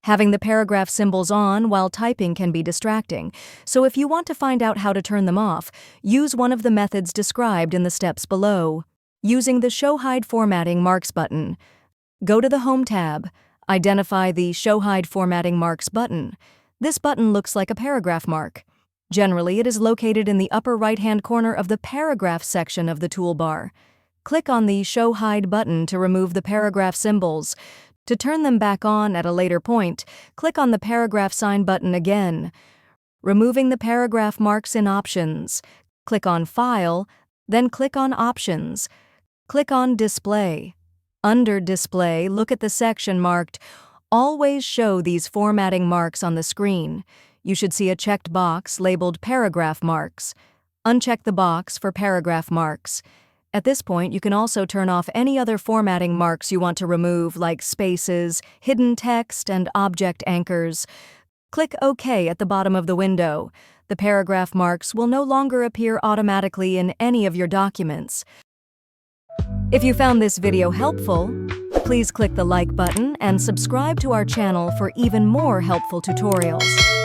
Having the paragraph symbols on while typing can be distracting, so if you want to find out how to turn them off, use one of the methods described in the steps below. Using the Show Hide Formatting Marks button, go to the Home tab. Identify the Show Hide Formatting Marks button. This button looks like a paragraph mark. Generally, it is located in the upper right-hand corner of the Paragraph section of the toolbar. Click on the Show Hide button to remove the paragraph symbols. To turn them back on at a later point, click on the paragraph sign button again. Removing the paragraph marks in Options, click on File, then click on Options. Click on Display. Under Display, look at the section marked Always Show These Formatting Marks on the screen. You should see a checked box labeled Paragraph Marks. Uncheck the box for paragraph marks. At this point, you can also turn off any other formatting marks you want to remove, like spaces, hidden text, and object anchors. Click OK at the bottom of the window. The paragraph marks will no longer appear automatically in any of your documents. If you found this video helpful, please click the like button and subscribe to our channel for even more helpful tutorials.